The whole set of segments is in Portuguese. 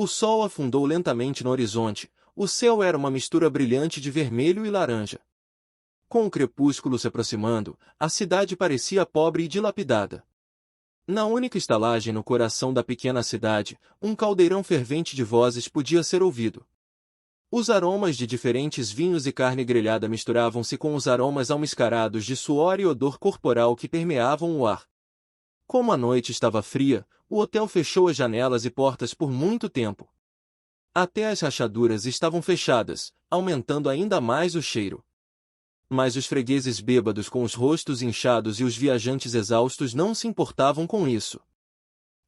O sol afundou lentamente no horizonte, o céu era uma mistura brilhante de vermelho e laranja. Com o crepúsculo se aproximando, a cidade parecia pobre e dilapidada. Na única estalagem no coração da pequena cidade, um caldeirão fervente de vozes podia ser ouvido. Os aromas de diferentes vinhos e carne grelhada misturavam-se com os aromas almiscarados de suor e odor corporal que permeavam o ar. Como a noite estava fria, o hotel fechou as janelas e portas por muito tempo. Até as rachaduras estavam fechadas, aumentando ainda mais o cheiro. Mas os fregueses bêbados com os rostos inchados e os viajantes exaustos não se importavam com isso.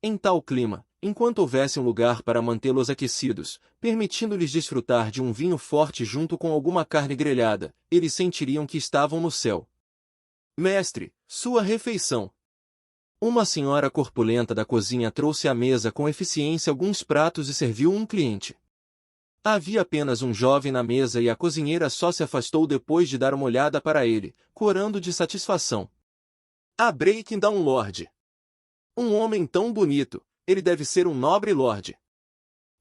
Em tal clima, enquanto houvesse um lugar para mantê-los aquecidos, permitindo-lhes desfrutar de um vinho forte junto com alguma carne grelhada, eles sentiriam que estavam no céu. Mestre, sua refeição. Uma senhora corpulenta da cozinha trouxe à mesa com eficiência alguns pratos e serviu um cliente. Havia apenas um jovem na mesa e a cozinheira só se afastou depois de dar uma olhada para ele, corando de satisfação. A Breaking-Down Lord. Um homem tão bonito, ele deve ser um nobre lord.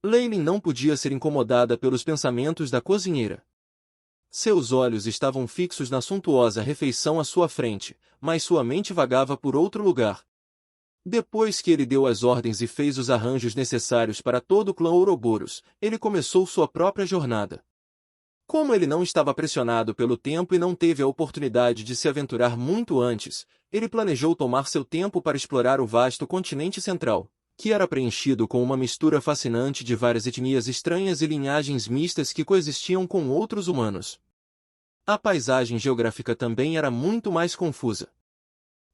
Leilin não podia ser incomodada pelos pensamentos da cozinheira. Seus olhos estavam fixos na suntuosa refeição à sua frente, mas sua mente vagava por outro lugar. Depois que ele deu as ordens e fez os arranjos necessários para todo o clã Ouroboros, ele começou sua própria jornada. Como ele não estava pressionado pelo tempo e não teve a oportunidade de se aventurar muito antes, ele planejou tomar seu tempo para explorar o vasto continente central, que era preenchido com uma mistura fascinante de várias etnias estranhas e linhagens mistas que coexistiam com outros humanos. A paisagem geográfica também era muito mais confusa.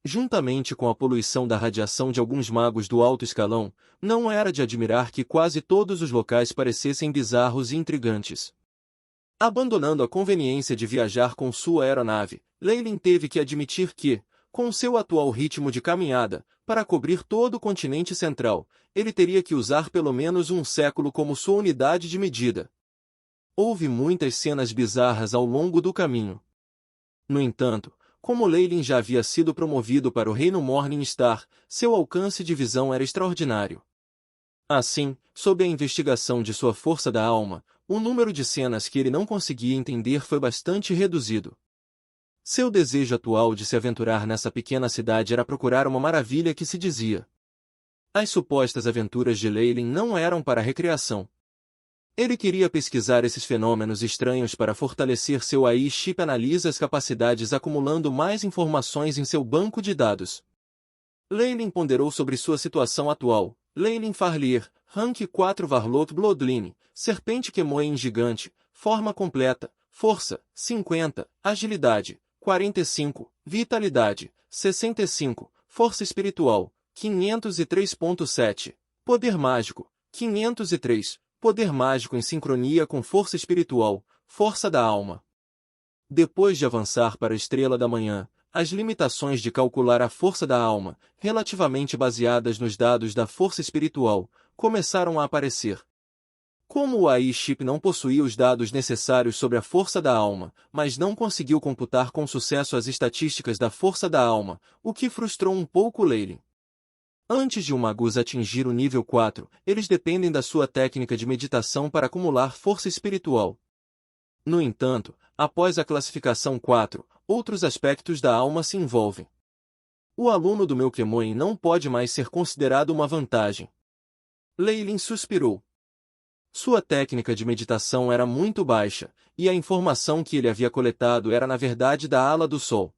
Juntamente com a poluição da radiação de alguns magos do alto escalão, não era de admirar que quase todos os locais parecessem bizarros e intrigantes. Abandonando a conveniência de viajar com sua aeronave, Leilin teve que admitir que, com seu atual ritmo de caminhada, para cobrir todo o continente central, ele teria que usar pelo menos um século como sua unidade de medida. Houve muitas cenas bizarras ao longo do caminho. No entanto, como Leilin já havia sido promovido para o reino Morningstar, seu alcance de visão era extraordinário. Assim, sob a investigação de sua força da alma, o número de cenas que ele não conseguia entender foi bastante reduzido. Seu desejo atual de se aventurar nessa pequena cidade era procurar uma maravilha que se dizia. As supostas aventuras de Leilin não eram para recreação. Ele queria pesquisar esses fenômenos estranhos para fortalecer seu AI chip e analisa as capacidades acumulando mais informações em seu banco de dados. Leilin ponderou sobre sua situação atual. Leilin Farlier, Rank 4 Varlock Bloodline, Serpente Kemoen Gigante, Forma Completa, Força, 50, Agilidade, 45, Vitalidade, 65, Força Espiritual, 503.7, Poder Mágico, 503, Poder mágico em sincronia com força espiritual, força da alma. Depois de avançar para a estrela da manhã, as limitações de calcular a força da alma, relativamente baseadas nos dados da força espiritual, começaram a aparecer. Como o AI chip não possuía os dados necessários sobre a força da alma, mas não conseguiu computar com sucesso as estatísticas da força da alma, o que frustrou um pouco Leilin. Antes de um Magus atingir o nível 4, eles dependem da sua técnica de meditação para acumular força espiritual. No entanto, após a classificação 4, outros aspectos da alma se envolvem. O aluno do meu Kemoen não pode mais ser considerado uma vantagem. Leilin suspirou. Sua técnica de meditação era muito baixa, e a informação que ele havia coletado era na verdade da ala do sol.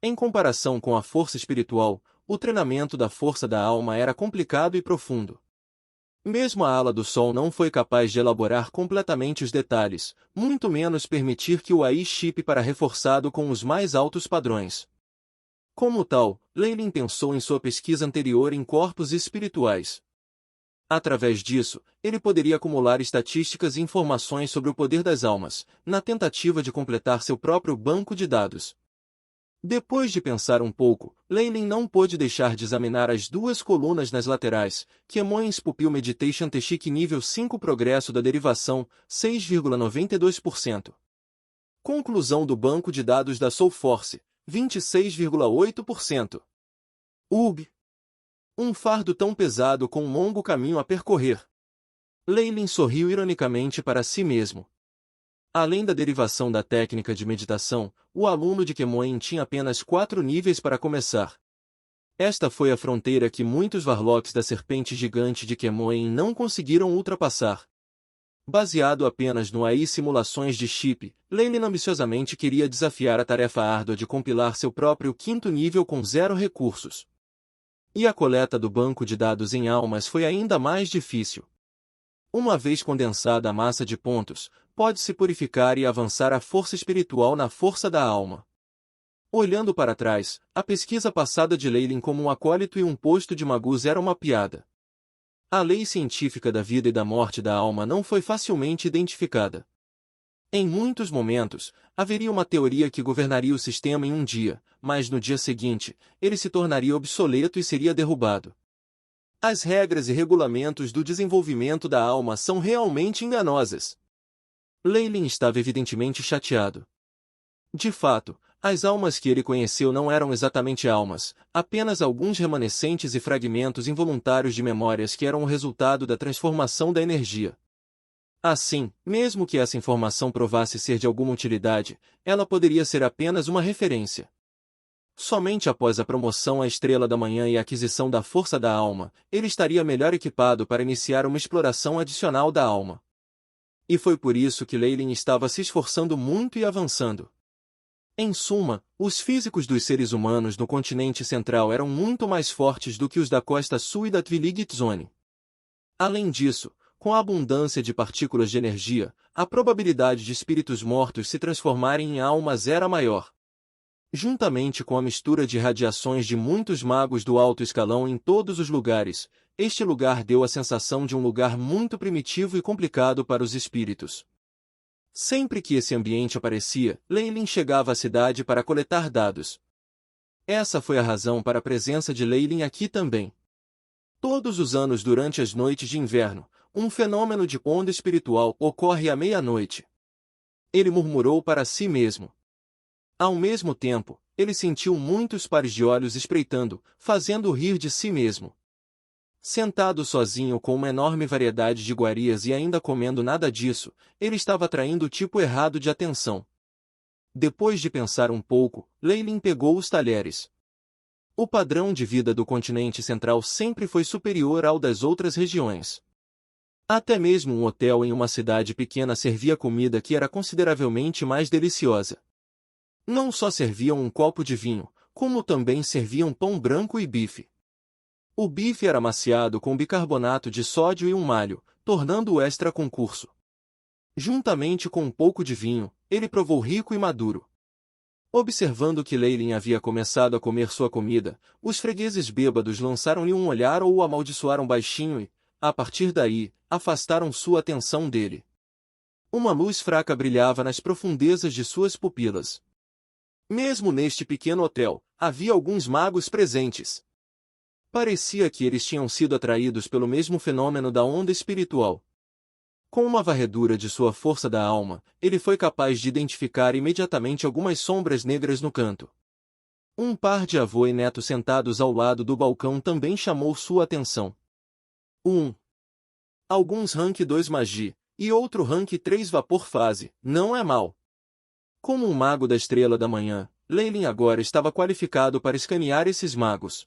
Em comparação com a força espiritual, o treinamento da força da alma era complicado e profundo. Mesmo a ala do sol não foi capaz de elaborar completamente os detalhes, muito menos permitir que o AI chip para reforçado com os mais altos padrões. Como tal, Leilin pensou em sua pesquisa anterior em corpos espirituais. Através disso, ele poderia acumular estatísticas e informações sobre o poder das almas, na tentativa de completar seu próprio banco de dados. Depois de pensar um pouco, Leilin não pôde deixar de examinar as duas colunas nas laterais, Kemoen's Pupil Meditation Technique nível 5 Progresso da derivação, 6,92%. Conclusão do banco de dados da Soulforce, 26,8%. Um fardo tão pesado com um longo caminho a percorrer. Leilin sorriu ironicamente para si mesmo. Além da derivação da técnica de meditação, o aluno de Kemoen tinha apenas 4 níveis para começar. Esta foi a fronteira que muitos Varlocks da Serpente Gigante de Kemoen não conseguiram ultrapassar. Baseado apenas no AI simulações de chip, Leilin ambiciosamente queria desafiar a tarefa árdua de compilar seu próprio 5º nível com 0 recursos. E a coleta do banco de dados em almas foi ainda mais difícil. Uma vez condensada a massa de pontos, pode-se purificar e avançar a força espiritual na força da alma. Olhando para trás, a pesquisa passada de Leilin como um acólito e um posto de Magus era uma piada. A lei científica da vida e da morte da alma não foi facilmente identificada. Em muitos momentos, haveria uma teoria que governaria o sistema em um dia, mas no dia seguinte, ele se tornaria obsoleto e seria derrubado. As regras e regulamentos do desenvolvimento da alma são realmente enganosas. Leilin estava evidentemente chateado. De fato, as almas que ele conheceu não eram exatamente almas, apenas alguns remanescentes e fragmentos involuntários de memórias que eram o resultado da transformação da energia. Assim, mesmo que essa informação provasse ser de alguma utilidade, ela poderia ser apenas uma referência. Somente após a promoção à Estrela da Manhã e a aquisição da Força da Alma, ele estaria melhor equipado para iniciar uma exploração adicional da alma. E foi por isso que Leilin estava se esforçando muito e avançando. Em suma, os físicos dos seres humanos no continente central eram muito mais fortes do que os da costa sul e da Twiligit Zone. Além disso, com a abundância de partículas de energia, a probabilidade de espíritos mortos se transformarem em almas era maior. Juntamente com a mistura de radiações de muitos magos do alto escalão em todos os lugares, este lugar deu a sensação de um lugar muito primitivo e complicado para os espíritos. Sempre que esse ambiente aparecia, Leilin chegava à cidade para coletar dados. Essa foi a razão para a presença de Leilin aqui também. Todos os anos durante as noites de inverno, um fenômeno de onda espiritual ocorre à meia-noite. Ele murmurou para si mesmo. Ao mesmo tempo, ele sentiu muitos pares de olhos espreitando, fazendo rir de si mesmo. Sentado sozinho com uma enorme variedade de iguarias e ainda comendo nada disso, ele estava atraindo o tipo errado de atenção. Depois de pensar um pouco, Leilin pegou os talheres. O padrão de vida do continente central sempre foi superior ao das outras regiões. Até mesmo um hotel em uma cidade pequena servia comida que era consideravelmente mais deliciosa. Não só serviam um copo de vinho, como também serviam pão branco e bife. O bife era amaciado com bicarbonato de sódio e um malho, tornando-o extra concurso. Juntamente com um pouco de vinho, ele provou rico e maduro. Observando que Leilin havia começado a comer sua comida, os fregueses bêbados lançaram-lhe um olhar ou o amaldiçoaram baixinho e, a partir daí, afastaram sua atenção dele. Uma luz fraca brilhava nas profundezas de suas pupilas. Mesmo neste pequeno hotel, havia alguns magos presentes. Parecia que eles tinham sido atraídos pelo mesmo fenômeno da onda espiritual. Com uma varredura de sua força da alma, ele foi capaz de identificar imediatamente algumas sombras negras no canto. Um par de avô e neto sentados ao lado do balcão também chamou sua atenção. Alguns rank 2 Magi, e outro rank 3 Vapor Fase, não é mal. Como um mago da Estrela da Manhã, Leilin agora estava qualificado para escanear esses magos.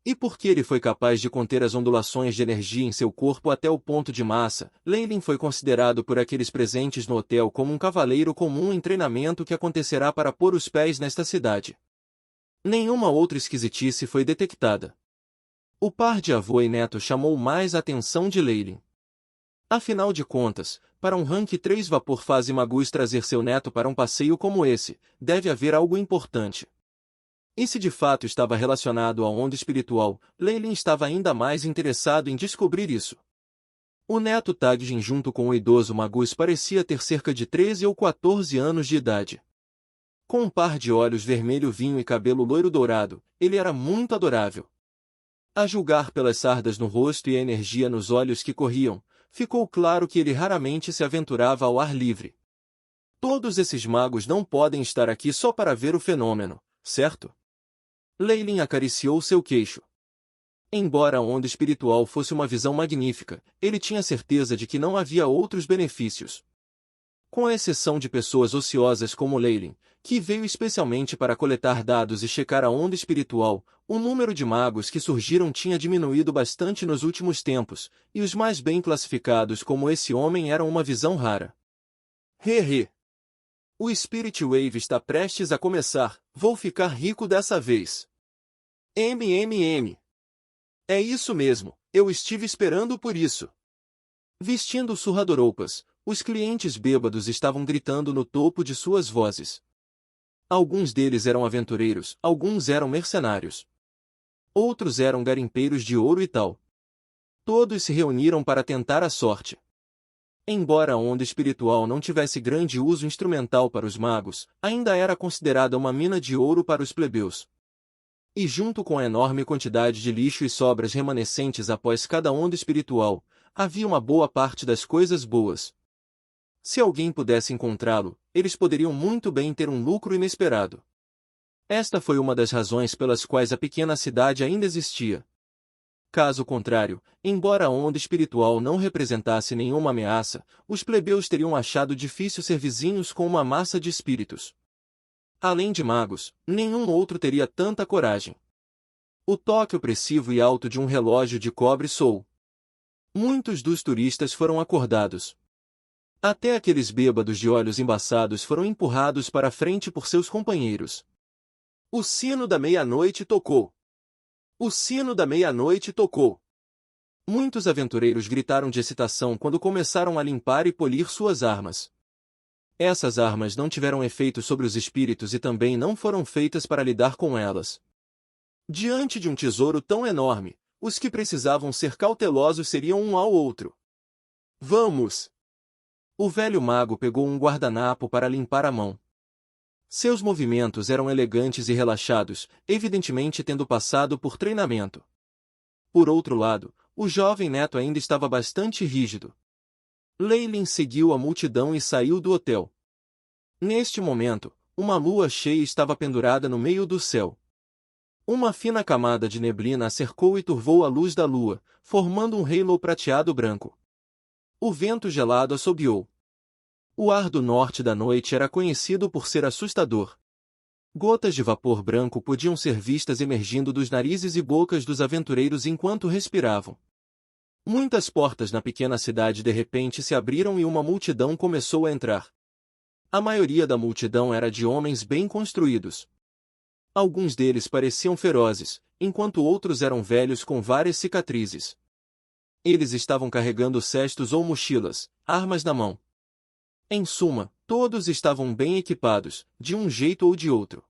E porque ele foi capaz de conter as ondulações de energia em seu corpo até o ponto de massa, Leilin foi considerado por aqueles presentes no hotel como um cavaleiro comum em treinamento que acontecerá para pôr os pés nesta cidade. Nenhuma outra esquisitice foi detectada. O par de avô e neto chamou mais a atenção de Leilin. Afinal de contas, para um rank 3 Vapor Fase Magus trazer seu neto para um passeio como esse, deve haver algo importante. E se de fato estava relacionado à onda espiritual, Leilin estava ainda mais interessado em descobrir isso. O neto Tagjin junto com o idoso Magus parecia ter cerca de 13 ou 14 anos de idade. Com um par de olhos vermelho vinho e cabelo loiro dourado, ele era muito adorável. A julgar pelas sardas no rosto e a energia nos olhos que corriam, ficou claro que ele raramente se aventurava ao ar livre. Todos esses magos não podem estar aqui só para ver o fenômeno, certo? Leilin acariciou seu queixo. Embora a onda espiritual fosse uma visão magnífica, ele tinha certeza de que não havia outros benefícios. Com exceção de pessoas ociosas como Leylin, que veio especialmente para coletar dados e checar a onda espiritual, o número de magos que surgiram tinha diminuído bastante nos últimos tempos, e os mais bem classificados como esse homem eram uma visão rara. He. O Spirit Wave está prestes a começar, vou ficar rico dessa vez. É isso mesmo, eu estive esperando por isso. Vestindo surradoroupas, os clientes bêbados estavam gritando no topo de suas vozes. Alguns deles eram aventureiros, alguns eram mercenários. Outros eram garimpeiros de ouro e tal. Todos se reuniram para tentar a sorte. Embora a onda espiritual não tivesse grande uso instrumental para os magos, ainda era considerada uma mina de ouro para os plebeus. E junto com a enorme quantidade de lixo e sobras remanescentes após cada onda espiritual, havia uma boa parte das coisas boas. Se alguém pudesse encontrá-lo, eles poderiam muito bem ter um lucro inesperado. Esta foi uma das razões pelas quais a pequena cidade ainda existia. Caso contrário, embora a onda espiritual não representasse nenhuma ameaça, os plebeus teriam achado difícil ser vizinhos com uma massa de espíritos. Além de magos, nenhum outro teria tanta coragem. O toque opressivo e alto de um relógio de cobre soou. Muitos dos turistas foram acordados. Até aqueles bêbados de olhos embaçados foram empurrados para a frente por seus companheiros. O sino da meia-noite tocou. O sino da meia-noite tocou. Muitos aventureiros gritaram de excitação quando começaram a limpar e polir suas armas. Essas armas não tiveram efeito sobre os espíritos e também não foram feitas para lidar com elas. Diante de um tesouro tão enorme, os que precisavam ser cautelosos seriam um ao outro. Vamos! O velho mago pegou um guardanapo para limpar a mão. Seus movimentos eram elegantes e relaxados, evidentemente tendo passado por treinamento. Por outro lado, o jovem neto ainda estava bastante rígido. Leylin seguiu a multidão e saiu do hotel. Neste momento, uma lua cheia estava pendurada no meio do céu. Uma fina camada de neblina a cercou e turvou a luz da lua, formando um halo prateado branco. O vento gelado assobiou. O ar do norte da noite era conhecido por ser assustador. Gotas de vapor branco podiam ser vistas emergindo dos narizes e bocas dos aventureiros enquanto respiravam. Muitas portas na pequena cidade de repente se abriram e uma multidão começou a entrar. A maioria da multidão era de homens bem construídos. Alguns deles pareciam ferozes, enquanto outros eram velhos com várias cicatrizes. Eles estavam carregando cestos ou mochilas, armas na mão. Em suma, todos estavam bem equipados, de um jeito ou de outro.